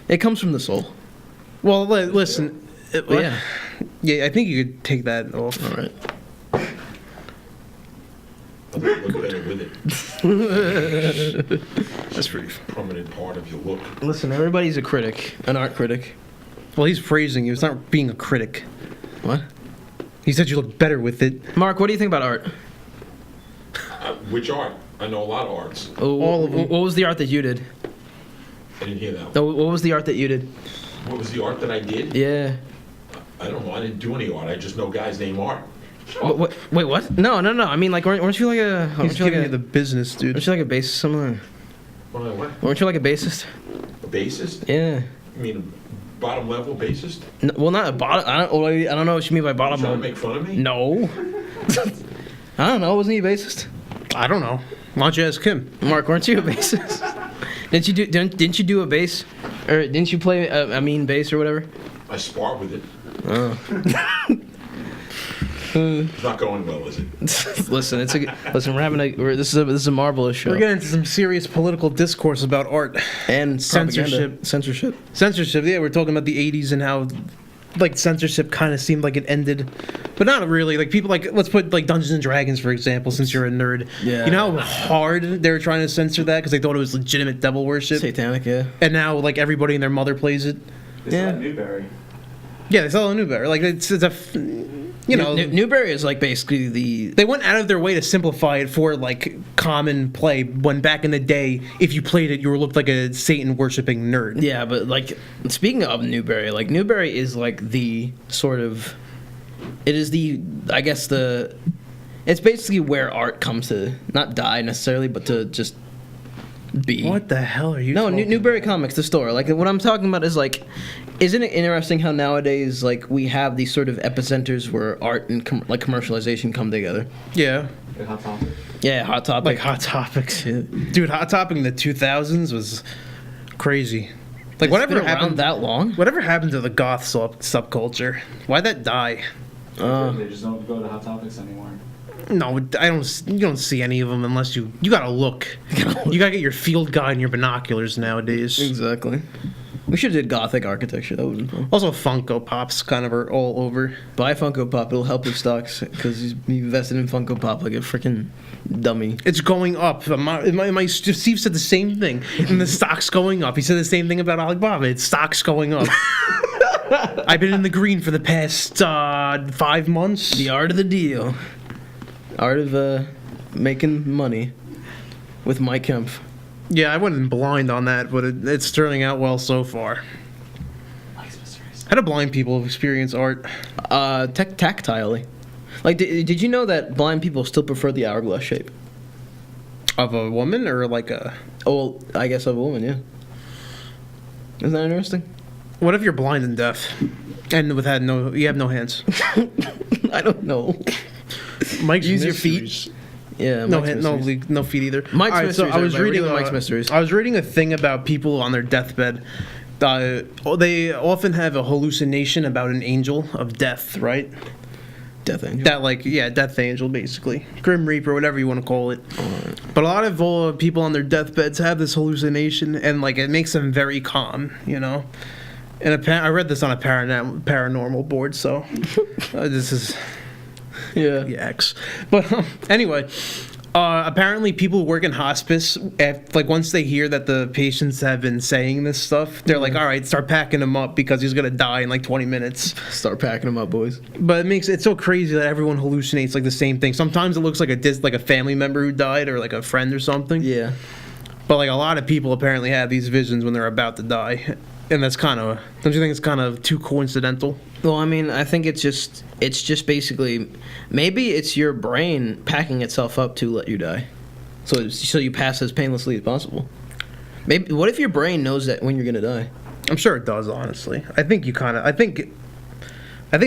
It comes from the soul. Well, listen. But yeah. Yeah, I think you could take that off. All right. Look better with it. That's pretty. Prominent part of your look. Listen, everybody's a critic, an art critic. Well, he's praising you. It's not being a critic. What? He said you look better with it. Mark, what do you think about art? Which art? I know a lot of arts. Oh, All of them. What was the art that you did? I didn't hear that. No, what was the art that you did? What was the art that I did? Yeah. I don't know. I didn't do any art. I just know guys named Art. Wait, what? No. I mean, like, weren't you like a? He's Weren't you like giving a? you the business, dude. Weren't you like a bassist? Something? What? Weren't you like a bassist? A bassist? Yeah. You mean a bottom level bassist? No, well, not a bottom. I don't know what you mean by bottom. Trying to make fun of me? No. I don't know. Wasn't he a bassist? I don't know. Why don't you ask him? Mark, weren't you a bassist? Didn't you do a bass, or didn't you play a mean bass or whatever? I spar with it. Oh. It's not going well, is it? Listen, we're having this is a marvelous show. We're getting into some serious political discourse about art. And Censorship. Censorship. Censorship, yeah, we're talking about the 80s and how, like, censorship kind of seemed like it ended. But not really. Like, people, like, let's put, like, Dungeons & Dragons, for example, since you're a nerd. Yeah. You know how hard they were trying to censor that because they thought it was legitimate devil worship? Satanic, yeah. And now, like, everybody and their mother plays it. Yeah. Newberry. Yeah, they sell a Newberry. Like, it's Newberry is like basically the. They went out of their way to simplify it for, like, common play, when back in the day, if you played it, you were looked like a Satan-worshipping nerd. Yeah, but like speaking of Newberry, like Newberry is like the sort of. It is the, I guess the. It's basically where art comes to not die necessarily, but to just be. What the hell are you No, talking Newberry Comics, the store. Like what I'm talking about is like, Isn't it interesting how nowadays, like, we have these sort of epicenters where art and commercialization come together? Yeah. Like Hot Topic? Yeah, Hot Topic. Like Hot Topics. Dude, Hot Topic in the 2000s was crazy. Like, whatever Been around happened that long? Whatever happened to the goth subculture? Why'd that die? They just don't go to Hot Topics anymore. No, I don't. You don't see any of them unless you gotta look. You gotta get your field guide and your binoculars nowadays. Exactly. We should have did Gothic architecture. That would have been fun. Also, Funko Pops kind of are all over. Buy Funko Pop. It'll help with stocks because you invested in Funko Pop like a freaking dummy. It's going up. My Steve said the same thing, and the stock's going up. He said the same thing about Alibaba. Its stock's going up. I've been in the green for the past 5 months. The art of the deal. Art of making money with Mike Kempf. Yeah, I went in blind on that, but it's turning out well so far. How do blind people experience art? Tactilely. Like, did you know that blind people still prefer the hourglass shape? Of a woman or like a... Oh, well, I guess of a woman, yeah. Isn't that interesting? What if you're blind and deaf, and you have no hands? I don't know. Mike's Use your Mysteries. feet. Yeah, No, Mike's no, Mysteries. no feet either. Mike's All right, Mysteries, So I was everybody. We're reading doing Mike's Mysteries. I was reading a thing about people on their deathbed. They often have a hallucination about an angel of death, right? Death Angel. Death angel, basically. Grim Reaper, whatever you want to call it. But a lot of people on their deathbeds have this hallucination, and like it makes them very calm, you know. And I read this on a paranormal board, so this is Yeah. X. But anyway, apparently people who work in hospice, once they hear that the patients have been saying this stuff, they're like, all right, start packing him up because he's going to die in like 20 minutes. Start packing them up, boys. But it's so crazy that everyone hallucinates like the same thing. Sometimes it looks like a family member who died or like a friend or something. Yeah. But like a lot of people apparently have these visions when they're about to die. And that's kind of, don't you think it's kind of too coincidental? Well, I mean, I think it's just basically, maybe it's your brain packing itself up to let you die, so you pass as painlessly as possible. Maybe what if your brain knows that when you're gonna die? I'm sure it does, honestly. I think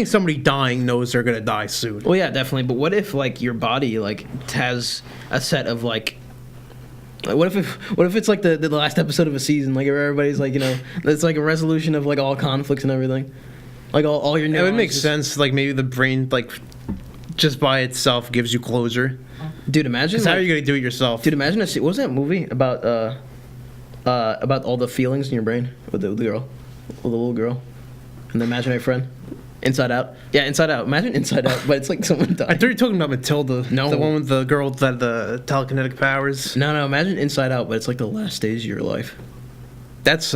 somebody dying knows they're gonna die soon. Well, yeah, definitely. But what if like your body like has a set of like. What if it's like the last episode of a season, like everybody's like, you know, it's like a resolution of like all conflicts and everything, like all your It neurons. would make sense. Like maybe the brain, like just by itself, gives you closure. Dude, imagine. 'Cause how Like, are you gonna do it yourself? dude, imagine what was that movie about all the feelings in your brain with the little girl, and the imaginary friend, Inside Out. Yeah, Inside Out. Imagine Inside Out, but it's like someone died. I thought you were talking about Matilda. No. The one with the girl that had the telekinetic powers. No, imagine Inside Out, but it's like the last days of your life. That's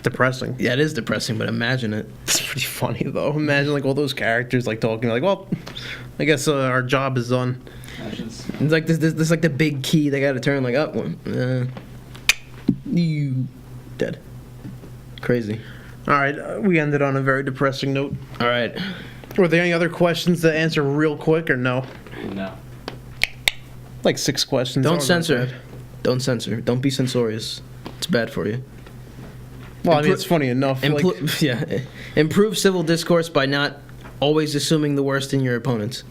depressing. Yeah, it is depressing, but imagine it. It's pretty funny though. Imagine like all those characters like talking like, well, I guess our job is done. Ashes. It's like this like the big key they got to turn like up. You dead. Crazy. All right, we ended on a very depressing note. All right. Were there any other questions to answer real quick or no? No. Like 6 questions. Don't That was censor. bad. Don't censor. Don't be censorious. It's bad for you. Well, I mean, it's funny enough. Yeah. Improve civil discourse by not always assuming the worst in your opponents.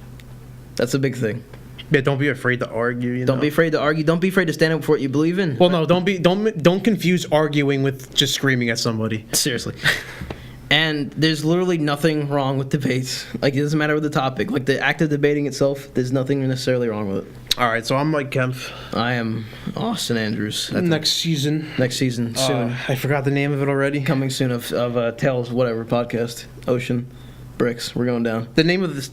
That's a big thing. Yeah, don't be afraid to argue. You Don't know? be afraid to argue. Don't be afraid to stand up for what you believe in. Well, no, don't confuse arguing with just screaming at somebody. Seriously. And there's literally nothing wrong with debates. Like, it doesn't matter what the topic. Like, the act of debating itself, there's nothing necessarily wrong with it. All right, so I'm Mike Kempf. I am Austin Andrews. Next season. Next season, soon. I forgot the name of it already. Coming soon of Tales, whatever, podcast. Ocean. Bricks. We're going down. The name of this